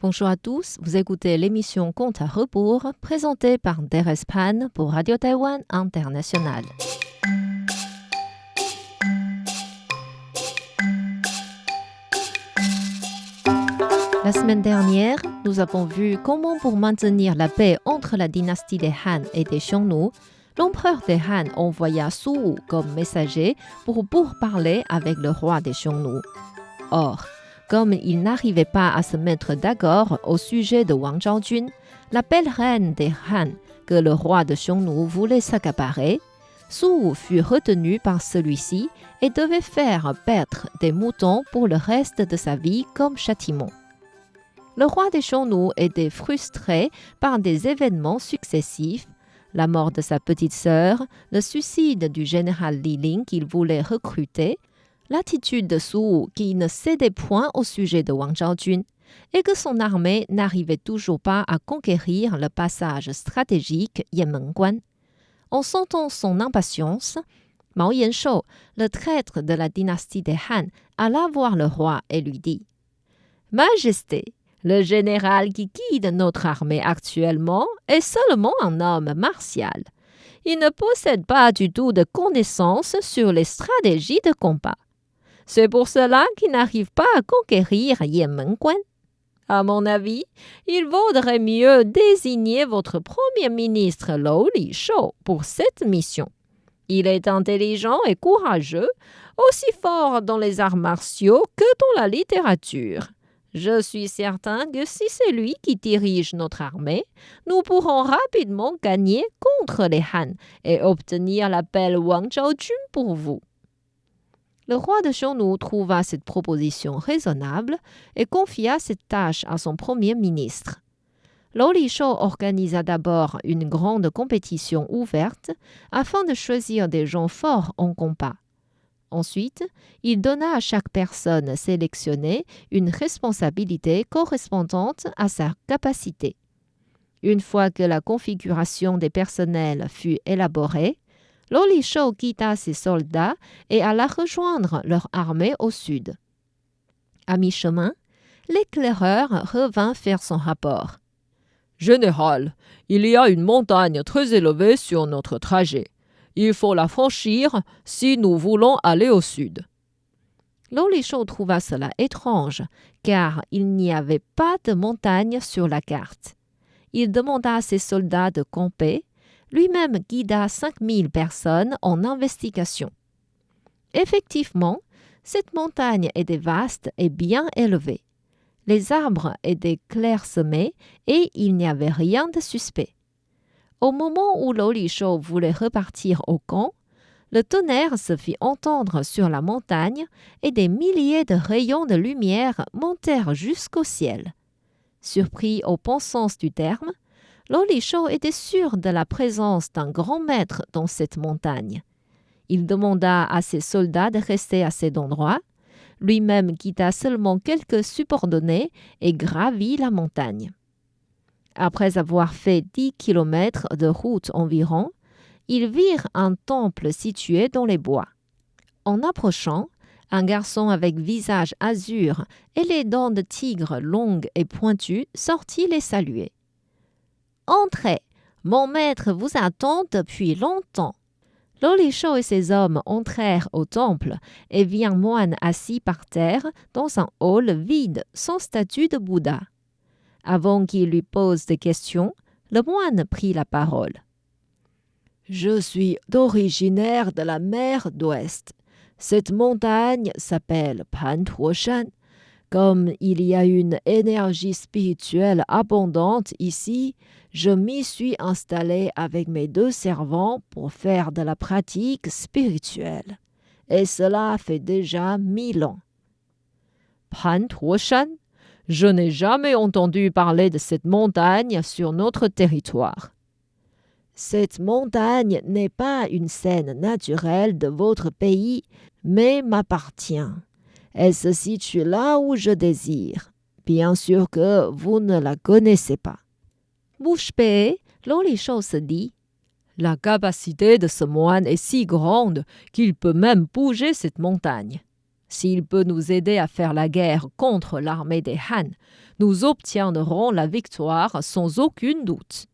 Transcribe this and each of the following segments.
Bonjour à tous, vous écoutez l'émission Compte à rebours présentée par Thérèse Pan pour Radio Taïwan International. La semaine dernière, nous avons vu comment pour maintenir la paix entre la dynastie des Han et des Xiongnu, l'empereur des Han envoya Su Wu comme messager pour pourparler avec le roi des Xiongnu. Or, comme il n'arrivait pas à se mettre d'accord au sujet de Wang Zhaojun, la belle reine des Han que le roi de Xiongnu voulait s'accaparer, Su Wu fut retenu par celui-ci et devait faire paître des moutons pour le reste de sa vie comme châtiment. Le roi des Xiongnu était frustré par des événements successifs, la mort de sa petite sœur, le suicide du général Li Ling qu'il voulait recruter, l'attitude de Su Wu qui ne cédait point au sujet de Wang Zhaojun et que son armée n'arrivait toujours pas à conquérir le passage stratégique Yanmenguan. En sentant son impatience, Mao Yanshou, le traître de la dynastie des Han, alla voir le roi et lui dit « Majesté, le général qui guide notre armée actuellement est seulement un homme martial. Il ne possède pas du tout de connaissances sur les stratégies de combat. C'est pour cela qu'il n'arrive pas à conquérir Yanmenguan. À mon avis, il vaudrait mieux désigner votre premier ministre Lou Lishou pour cette mission. Il est intelligent et courageux, aussi fort dans les arts martiaux que dans la littérature. Je suis certain que si c'est lui qui dirige notre armée, nous pourrons rapidement gagner contre les Han et obtenir la belle Wang Zhaojun pour vous. » Le roi de Xiongnu trouva cette proposition raisonnable et confia cette tâche à son premier ministre. Lou Lishou organisa d'abord une grande compétition ouverte afin de choisir des gens forts en combat. Ensuite, il donna à chaque personne sélectionnée une responsabilité correspondante à sa capacité. Une fois que la configuration des personnels fut élaborée, Lou Lishou quitta ses soldats et alla rejoindre leur armée au sud. À mi-chemin, l'éclaireur revint faire son rapport. « Général, il y a une montagne très élevée sur notre trajet. Il faut la franchir si nous voulons aller au sud. » Lou Lishou trouva cela étrange, car il n'y avait pas de montagne sur la carte. Il demanda à ses soldats de camper. Lui-même guida 5000 personnes en investigation. Effectivement, cette montagne était vaste et bien élevée. Les arbres étaient clairsemés et il n'y avait rien de suspect. Au moment où Lou Lishou voulait repartir au camp, le tonnerre se fit entendre sur la montagne et des milliers de rayons de lumière montèrent jusqu'au ciel. Surpris au bon sens du terme, Lou Lishou était sûr de la présence d'un grand maître dans cette montagne. Il demanda à ses soldats de rester à cet endroit. Lui-même quitta seulement quelques subordonnés et gravit la montagne. Après avoir fait 10 kilomètres de route environ, ils virent un temple situé dans les bois. En approchant, un garçon avec visage azur et les dents de tigre longues et pointues sortit les saluer. « Entrez, mon maître vous attend depuis longtemps. » Lou Lishou et ses hommes entrèrent au temple et virent un moine assis par terre dans un hall vide sans statue de Bouddha. Avant qu'il lui pose des questions, le moine prit la parole. « Je suis originaire de la mer d'Ouest. Cette montagne s'appelle Pantuoshan. Comme il y a une énergie spirituelle abondante ici, je m'y suis installé avec mes 2 servants pour faire de la pratique spirituelle. Et cela fait déjà 1000 ans. » Pantuoshan? Je n'ai jamais entendu parler de cette montagne sur notre territoire. Cette montagne n'est pas une scène naturelle de votre pays, mais m'appartient. Elle se situe là où je désire. Bien sûr que vous ne la connaissez pas. Bouche bée, Lou Lishou se dit « La capacité de ce moine est si grande qu'il peut même bouger cette montagne. » S'il peut nous aider à faire la guerre contre l'armée des Han, nous obtiendrons la victoire sans aucun doute. »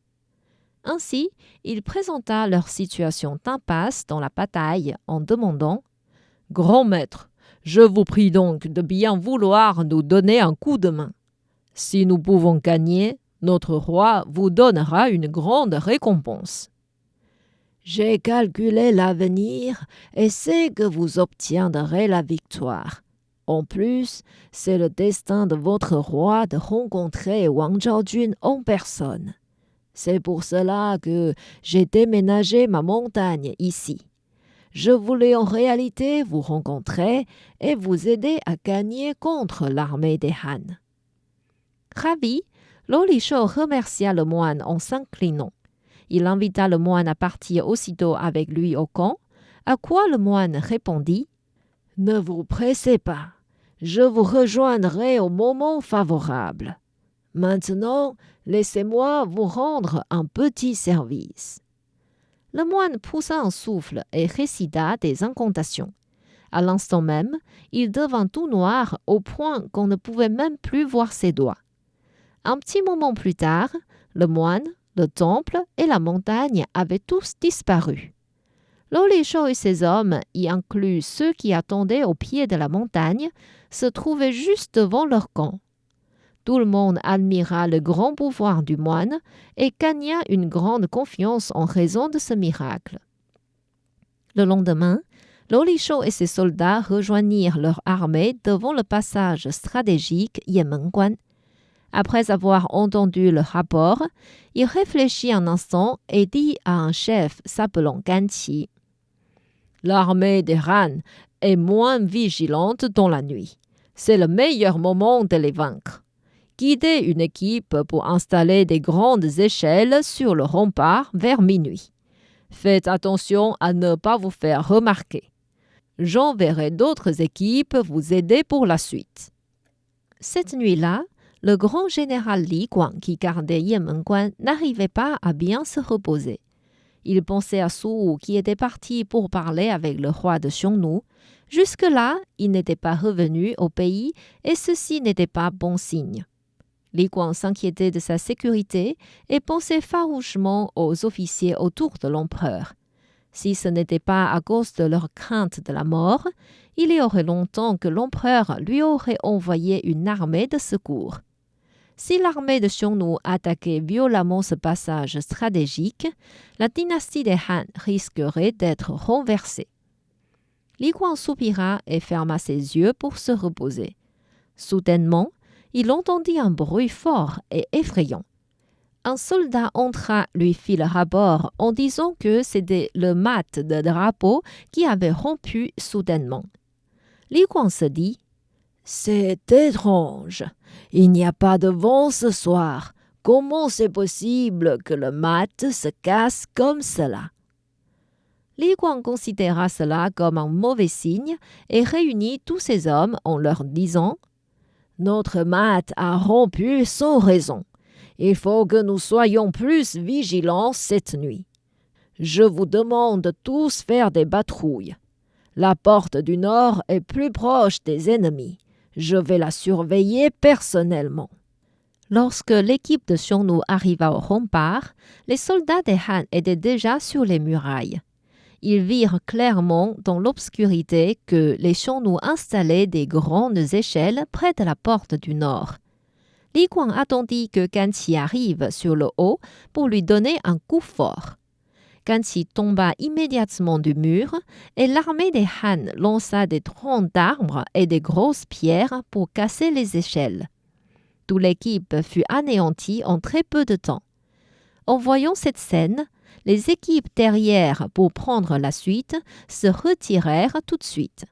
Ainsi, il présenta leur situation d'impasse dans la bataille en demandant « Grand maître, je vous prie donc de bien vouloir nous donner un coup de main. Si nous pouvons gagner, notre roi vous donnera une grande récompense. » « J'ai calculé l'avenir et sais que vous obtiendrez la victoire. En plus, c'est le destin de votre roi de rencontrer Wang Zhaojun en personne. C'est pour cela que j'ai déménagé ma montagne ici. Je voulais en réalité vous rencontrer et vous aider à gagner contre l'armée des Han. » Ravi, Lo Li-shou remercia le moine en s'inclinant. Il invita le moine à partir aussitôt avec lui au camp, à quoi le moine répondit « Ne vous pressez pas, je vous rejoindrai au moment favorable. Maintenant, laissez-moi vous rendre un petit service. » Le moine poussa un souffle et récita des incantations. À l'instant même, il devint tout noir au point qu'on ne pouvait même plus voir ses doigts. Un petit moment plus tard, le moine, le temple et la montagne avaient tous disparu. Lo Li-shou et ses hommes, y inclus ceux qui attendaient au pied de la montagne, se trouvaient juste devant leur camp. Tout le monde admira le grand pouvoir du moine et gagna une grande confiance en raison de ce miracle. Le lendemain, Lo Li-shou et ses soldats rejoignirent leur armée devant le passage stratégique Yanmenguan. Après avoir entendu le rapport, il réfléchit un instant et dit à un chef s'appelant Gan Qi : « L'armée des Han est moins vigilante dans la nuit. C'est le meilleur moment de les vaincre. Guidez une équipe pour installer des grandes échelles sur le rempart vers minuit. Faites attention à ne pas vous faire remarquer. J'enverrai d'autres équipes vous aider pour la suite. » Cette nuit-là, le grand général Li Guang qui gardait Yanmenguan n'arrivait pas à bien se reposer. Il pensait à Su Wu qui était parti pour parler avec le roi de Xiongnu. Jusque-là, il n'était pas revenu au pays et ceci n'était pas bon signe. Li Guang s'inquiétait de sa sécurité et pensait farouchement aux officiers autour de l'empereur. Si ce n'était pas à cause de leur crainte de la mort, il y aurait longtemps que l'empereur lui aurait envoyé une armée de secours. Si l'armée de Xiongnu attaquait violemment ce passage stratégique, la dynastie des Han risquerait d'être renversée. Li Guang soupira et ferma ses yeux pour se reposer. Soudainement, il entendit un bruit fort et effrayant. Un soldat entra, lui fit le rapport en disant que c'était le mat de drapeau qui avait rompu soudainement. Li Guang se dit « C'est étrange. Il n'y a pas de vent ce soir. Comment c'est possible que le mat se casse comme cela ?» Li Guang considéra cela comme un mauvais signe et réunit tous ses hommes en leur disant « Notre mat a rompu sans raison. Il faut que nous soyons plus vigilants cette nuit. Je vous demande de tous faire des patrouilles. La porte du nord est plus proche des ennemis. Je vais la surveiller personnellement. » Lorsque l'équipe de Xiongnu arriva au rempart, les soldats des Han étaient déjà sur les murailles. Ils virent clairement dans l'obscurité que les Xiongnu installaient des grandes échelles près de la porte du nord. Li Guang attendit que Gan Qi arrive sur le haut pour lui donner un coup fort. Gan Qi tomba immédiatement du mur et l'armée des Han lança des troncs d'arbres et des grosses pierres pour casser les échelles. Toute l'équipe fut anéantie en très peu de temps. En voyant cette scène, les équipes derrière pour prendre la suite se retirèrent tout de suite.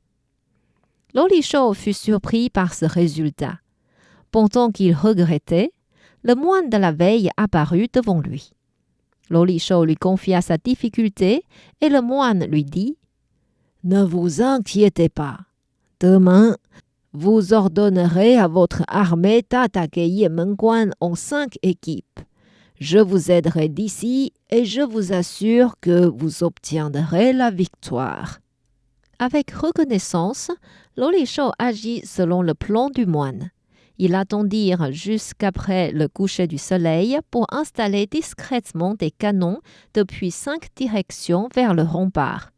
Lo Li-shou fut surpris par ce résultat. Pendant qu'il regrettait, le moine de la veille apparut devant lui. Lo Li-shou lui confia sa difficulté et le moine lui dit « Ne vous inquiétez pas. Demain, vous ordonnerez à votre armée d'attaquer Yanmenguan en 5 équipes. Je vous aiderai d'ici et je vous assure que vous obtiendrez la victoire. » Avec reconnaissance, Lou Li Shou agit selon le plan du moine. Il attendit jusqu'après le coucher du soleil pour installer discrètement des canons depuis 5 directions vers le rempart.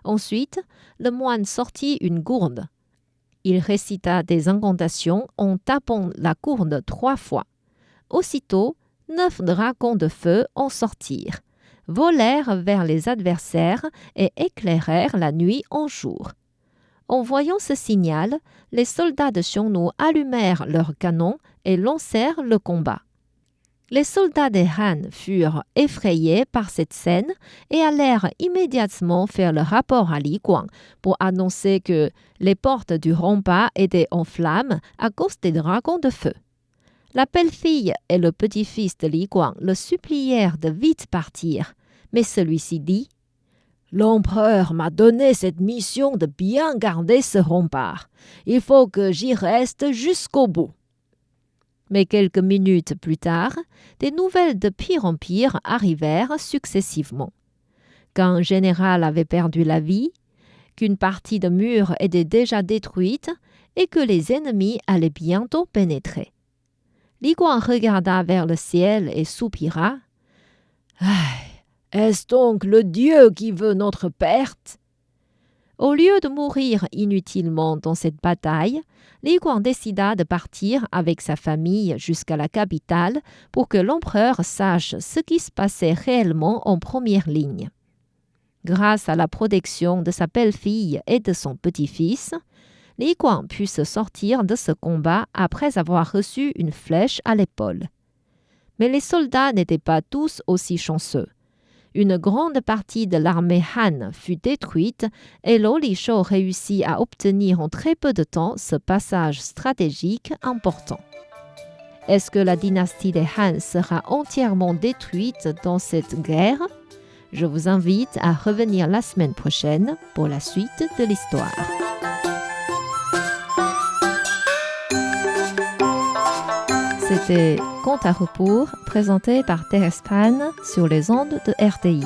Ensuite, le moine sortit une gourde. Il récita des incantations en tapant la gourde 3 fois. Aussitôt, 9 dragons de feu en sortirent, volèrent vers les adversaires et éclairèrent la nuit en jour. En voyant ce signal, les soldats de Xiongnu allumèrent leurs canons et lancèrent le combat. Les soldats des Han furent effrayés par cette scène et allèrent immédiatement faire le rapport à Li Guang pour annoncer que les portes du rempart étaient en flammes à cause des dragons de feu. La belle-fille et le petit-fils de Li Guang le supplièrent de vite partir, mais celui-ci dit « L'empereur m'a donné cette mission de bien garder ce rempart. Il faut que j'y reste jusqu'au bout. » Mais quelques minutes plus tard, des nouvelles de pire en pire arrivèrent successivement. Qu'un général avait perdu la vie, qu'une partie de mur était déjà détruite et que les ennemis allaient bientôt pénétrer. Li Guang regarda vers le ciel et soupira. « Est-ce donc le Dieu qui veut notre perte ?» Au lieu de mourir inutilement dans cette bataille, Li Guang décida de partir avec sa famille jusqu'à la capitale pour que l'empereur sache ce qui se passait réellement en première ligne. Grâce à la protection de sa belle-fille et de son petit-fils, Li Guang put se sortir de ce combat après avoir reçu une flèche à l'épaule. Mais les soldats n'étaient pas tous aussi chanceux. Une grande partie de l'armée Han fut détruite et Lou Li Shou réussit à obtenir en très peu de temps ce passage stratégique important. Est-ce que la dynastie des Han sera entièrement détruite dans cette guerre? Je vous invite à revenir la semaine prochaine pour la suite de l'histoire. C'était Conte à rebours, présenté par Thérèse Pan sur les ondes de RTI.